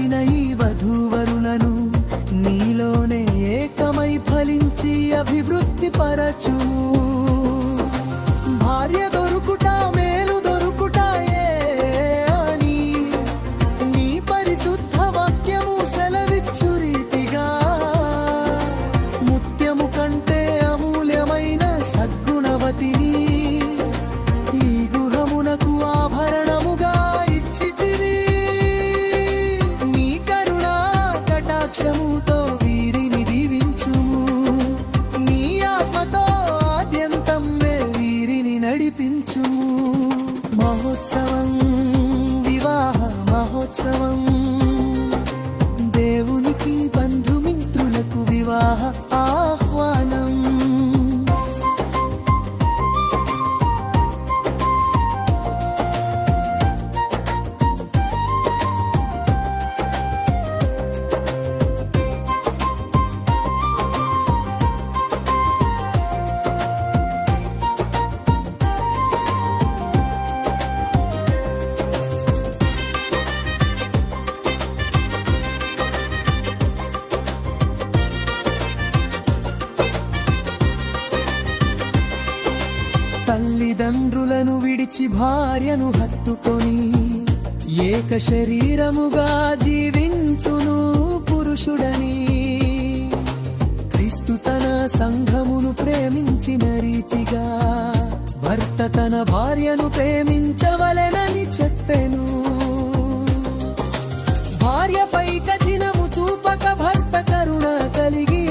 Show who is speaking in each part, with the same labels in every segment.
Speaker 1: కలిగిన ఈ వధూవరులను నీలోనే ఏకమై ఫలించి అభివృద్ధి పరచు. భార్య దొరుకుట మేలు దొరుకుటాయే అని నీ పరిశుద్ధ వాక్యము సెలవిచ్చు రీతిగా ముత్యము కంటే అమూల్యమైన సద్గుణవతిని ఈ గృహమునకు ఆభరణముగా ఇచ్చితివి. నీ కరుణా కటాక్షముతో వీరిని దీవించుము. నీ ఆత్మతో ఆద్యంతం వీరిని నడిపించుము. మహోత్సవం, వివాహ మహోత్సవం, దేవునికి బంధుమిత్రులకు వివాహ ఆహ్వానం. తల్లిదండ్రులను విడిచి భార్యను హత్తుకొని ఏక శరీరముగా జీవించును పురుషుడని క్రీస్తు తన సంఘమును ప్రేమించిన రీతిగా భర్త తన భార్యను ప్రేమించవలెనని చెప్పెను. భార్యపై కఠినము చూపక భర్త కరుణ కలిగి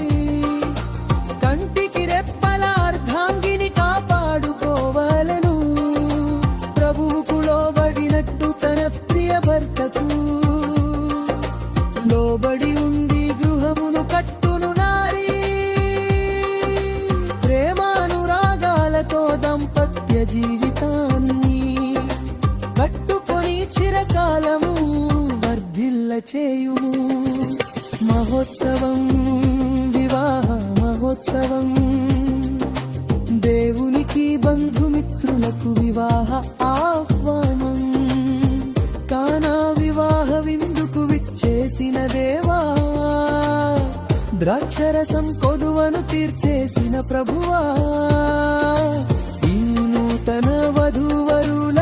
Speaker 1: కంటికి రెప్పల అర్ధాంగిని కాపాడుకోవాలను. ప్రభువుకు లోబడినట్టు తన ప్రియ భర్తకు లోబడి ఉండి గృహమును కట్టును నారీ. ప్రేమానురాగాలతో దంపత్య జీవితాన్ని కట్టుకొని చిరకాలము వర్ధిల్ల చేయుము. మహోత్సవం, వివాహ మహోత్సవం, దేవునికి బంధుమిత్రులకు వివాహ ఆహ్వానం. కానా వివాహ విందుకు విచ్చేసిన దేవా, ద్రాక్షరసం కొదువను తీర్చేసిన ప్రభువా, ఈ నూతన వధూవరుల